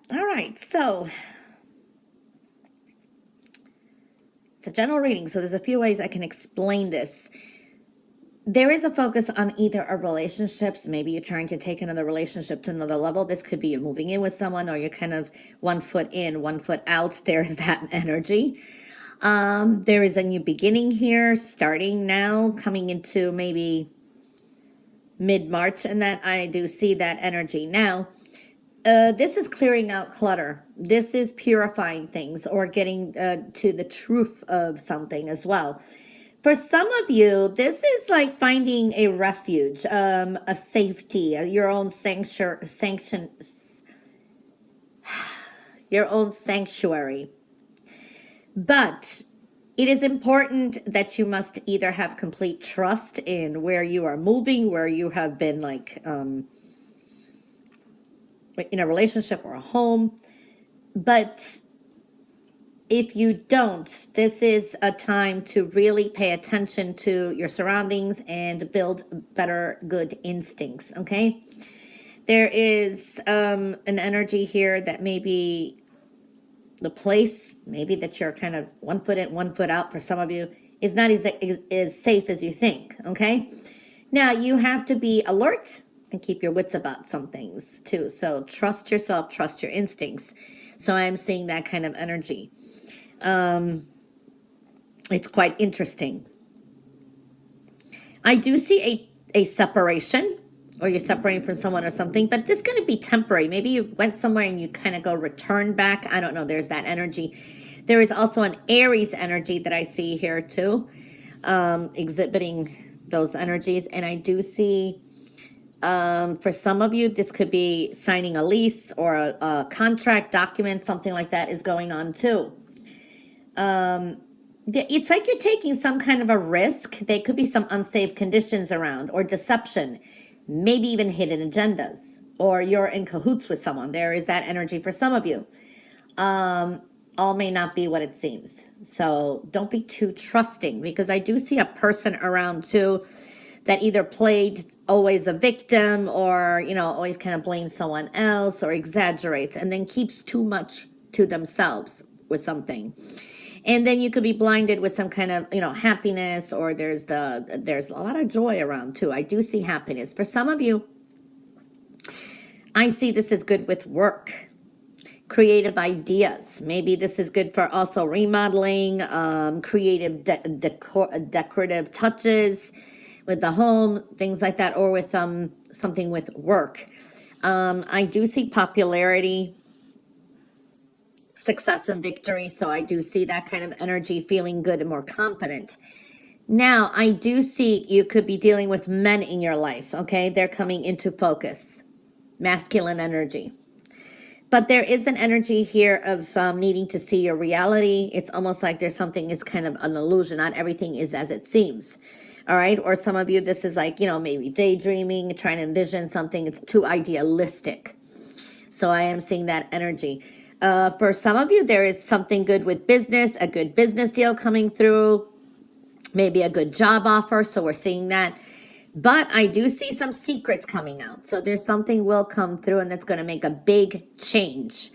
All right, so it's a general reading, so there's a few ways I can explain this. There is a focus on either a relationships. Maybe you're trying to take another relationship to another level. This could be you're moving in with someone, or you're kind of 1 foot in, 1 foot out. There is that energy. There is a new beginning here, starting now, coming into maybe mid-March, and that I do see that energy. Now, this is clearing out clutter. This is purifying things or getting to the truth of something as well. For some of you, this is like finding a refuge, a safety, your own your own sanctuary. But it is important that you must either have complete trust in where you are moving, where you have been like in a relationship or a home. But if you don't, this is a time to really pay attention to your surroundings and build better, good instincts, okay? There is an energy here that maybe the place, maybe that you're kind of 1 foot in, 1 foot out for some of you, is not as safe as you think, okay? Now, you have to be alert and keep your wits about some things too. So trust yourself, trust your instincts. So I'm seeing that kind of energy. It's quite interesting. I do see a separation, or you're separating from someone or something, but this is going to be temporary. Maybe you went somewhere and you kind of go return back. I don't know. There's that energy. There is also an Aries energy that I see here too, exhibiting those energies. And I do see, for some of you, this could be signing a lease or a contract document, something like that is going on too. It's like you're taking some kind of a risk. There could be some unsafe conditions around, or deception, maybe even hidden agendas, or you're in cahoots with someone. There is that energy for some of you. All may not be what it seems. So don't be too trusting, because I do see a person around too that either played always a victim, or, you know, always kind of blames someone else or exaggerates and then keeps too much to themselves with something. And then you could be blinded with some kind of, you know, happiness, or there's a lot of joy around too. I do see happiness. For some of you, I see this is good with work, creative ideas. Maybe this is good for also remodeling, creative decorative touches with the home, things like that, or with something with work. I do see popularity, success and victory. So I do see that kind of energy, feeling good and more confident. Now, I do see you could be dealing with men in your life, okay? They're coming into focus, masculine energy. But there is an energy here of needing to see your reality. It's almost like there's something is kind of an illusion. Not everything is as it seems. All right. Or some of you, this is like, you know, maybe daydreaming, trying to envision something. It's too idealistic. So I am seeing that energy. For some of you, there is something good with business, a good business deal coming through, maybe a good job offer. So we're seeing that. But I do see some secrets coming out. So there's something will come through, and that's going to make a big change.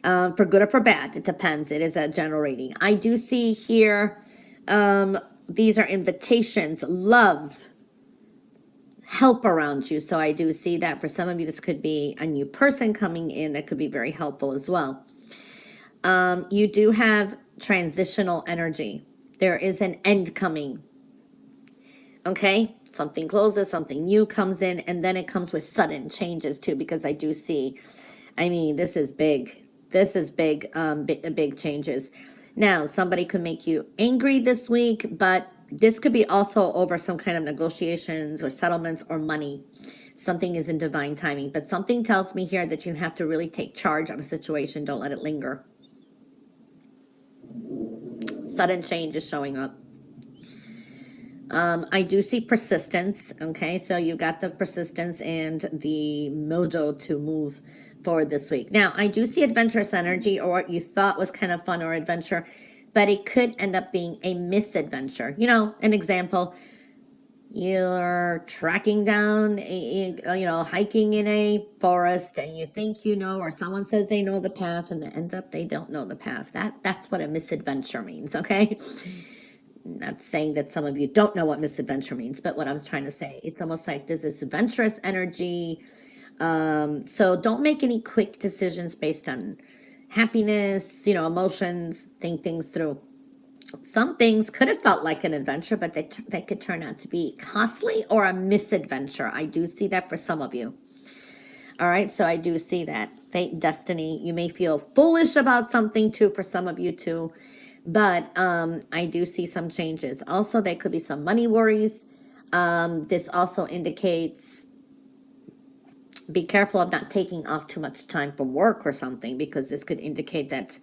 For good or for bad, it depends. It is a general reading. I do see here, these are invitations, love, help around you. So I do see that for some of you, this could be a new person coming in that could be very helpful as well. You do have transitional energy. There is an end coming. Okay, something closes, something new comes in, and then it comes with sudden changes too, because I do see, I mean, this is big. This is big, big changes. Now, somebody could make you angry this week, but this could be also over some kind of negotiations or settlements or money. Something is in divine timing, but something tells me here that you have to really take charge of a situation. Don't let it linger. Sudden change is showing up. I do see persistence. Okay, so you got the persistence and the mojo to move forward this week. Now, I do see adventurous energy, or what you thought was kind of fun or adventure, but it could end up being a misadventure. You know, an example, You're tracking down, hiking in a forest, and you think you know, or someone says they know the path, and it ends up they don't know the path. That's what a misadventure means, okay? Not saying that some of you don't know what misadventure means, but what I was trying to say, it's almost like there's this adventurous energy. So don't make any quick decisions based on happiness, emotions. Think things through. Some things could have felt like an adventure, but they could turn out to be costly or a misadventure. I do see that for some of you. All right, so I do see that. Fate, destiny. You may feel foolish about something too, for some of you too. But I do see some changes. Also, there could be some money worries. This also indicates be careful of not taking off too much time from work or something, because this could indicate that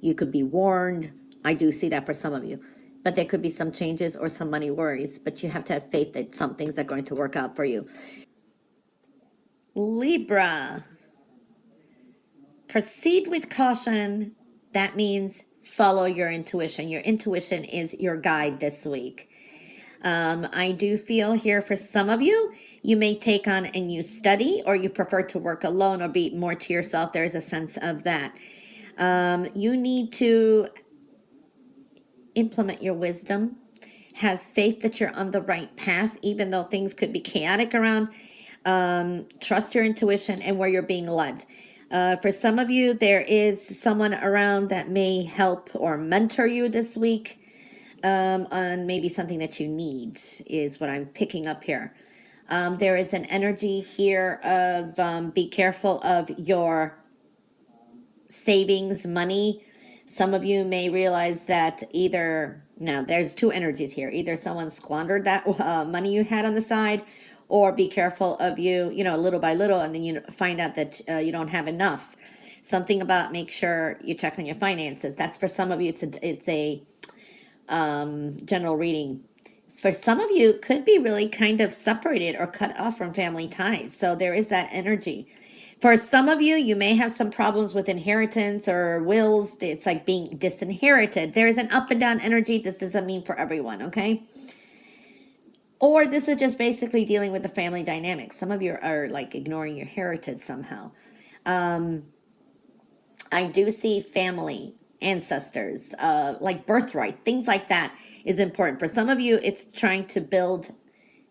you could be warned. I do see that for some of you. But there could be some changes or some money worries, but you have to have faith that some things are going to work out for you. Libra, proceed with caution. That means follow your intuition. Your intuition is your guide this week. I do feel here for some of you, you may take on a new study, or you prefer to work alone or be more to yourself. There's a sense of that. You need to implement your wisdom. Have faith that you're on the right path, even though things could be chaotic around. Trust your intuition and where you're being led. For some of you, there is someone around that may help or mentor you this week on maybe something that you need, is what I'm picking up here. There is an energy here of be careful of your savings, money. Some of you may realize that now there's two energies here. Either someone squandered that money you had on the side, or be careful of you, little by little, and then you find out that you don't have enough. Something about make sure you check on your finances. That's for some of you. It's a general reading. For some of you, it could be really kind of separated or cut off from family ties. So there is that energy. For some of you, you may have some problems with inheritance or wills. It's like being disinherited. There is an up and down energy. This doesn't mean for everyone, okay? Or this is just basically dealing with the family dynamics. Some of you are like ignoring your heritage somehow. I do see family, ancestors, like birthright, things like that is important. For some of you, it's trying to build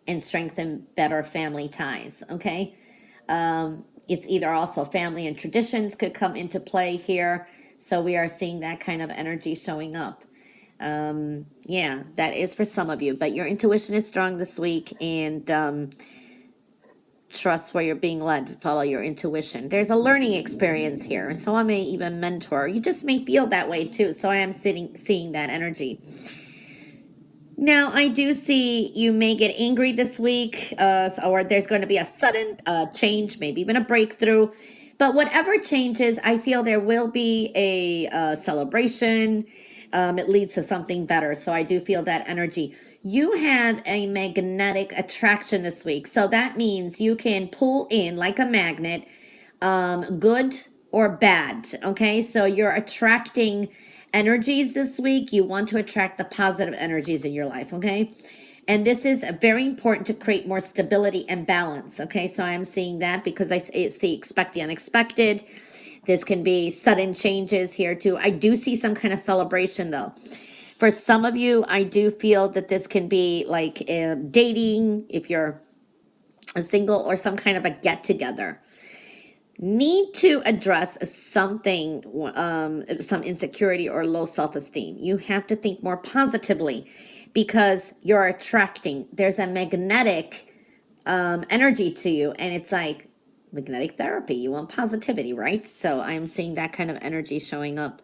and strengthen better family ties, okay? It's either also family and traditions could come into play here. So we are seeing that kind of energy showing up. Yeah, that is for some of you, but your intuition is strong this week, and trust where you're being led. Follow your intuition. There's a learning experience here, and someone may even mentor. You just may feel that way too. So I am seeing that energy. Now, I do see you may get angry this week, or there's going to be a sudden change, maybe even a breakthrough. But whatever changes, I feel there will be a celebration. It leads to something better. So I do feel that energy. You have a magnetic attraction this week. So that means you can pull in like a magnet, good or bad. Okay, so you're attracting energies this week. You want to attract the positive energies in your life, okay? And this is very important to create more stability and balance, okay? So I'm seeing that because I see expect the unexpected. This can be sudden changes here too. I do see some kind of celebration though. For some of you, I do feel that this can be like dating, if you're a single, or some kind of a get-together. Need to address something, some insecurity or low self-esteem. You have to think more positively because you're attracting. There's a magnetic energy to you, and it's like magnetic therapy. You want positivity, right? So I'm seeing that kind of energy showing up.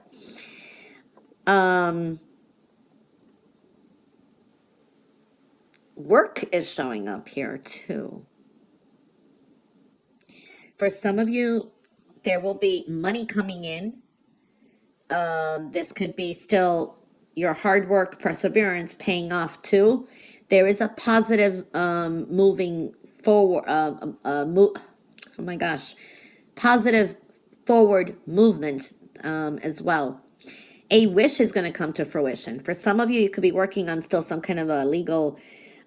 Work is showing up here too. For some of you, there will be money coming in. This could be still your hard work, perseverance paying off too. There is a positive moving forward, oh my gosh, positive forward movement as well. A wish is going to come to fruition. For some of you, you could be working on still some kind of a legal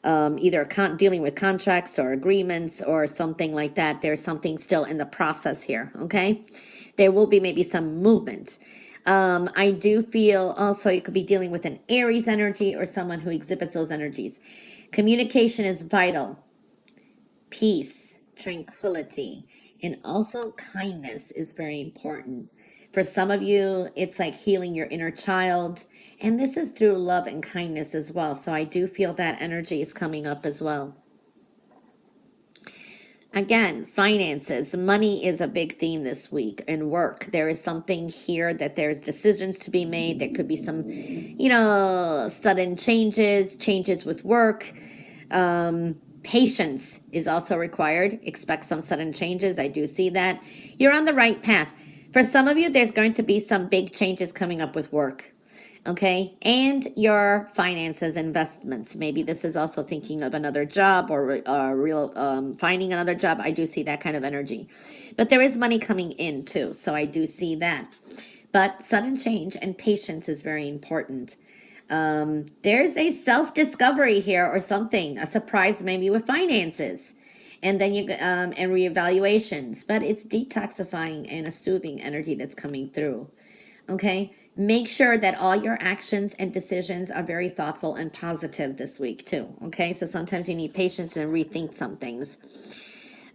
either dealing with contracts or agreements or something like that. There's something still in the process here, okay? There will be maybe some movement. I do feel also you could be dealing with an Aries energy or someone who exhibits those energies. Communication is vital. Peace, tranquility, and also kindness is very important. For some of you, it's like healing your inner child, and this is through love and kindness as well. So I do feel that energy is coming up as well. Again, finances, money is a big theme this week, and work. There is something here that there's decisions to be made. There could be some, sudden changes with work. Patience is also required. Expect some sudden changes. I do see that. You're on the right path. For some of you, there's going to be some big changes coming up with work. Okay, and your finances, investments. Maybe this is also thinking of another job or finding another job. I do see that kind of energy, but there is money coming in too, so I do see that. But sudden change and patience is very important. There's a self-discovery here or something, a surprise maybe with finances, and then and reevaluations. But it's detoxifying and a soothing energy that's coming through. Okay, make sure that all your actions and decisions are very thoughtful and positive this week too. Okay, so sometimes you need patience to rethink some things.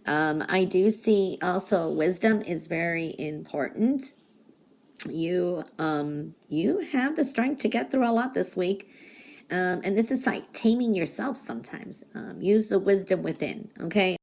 I do see also wisdom is very important. You have the strength to get through a lot this week. And this is like taming yourself sometimes. Use the wisdom within, okay?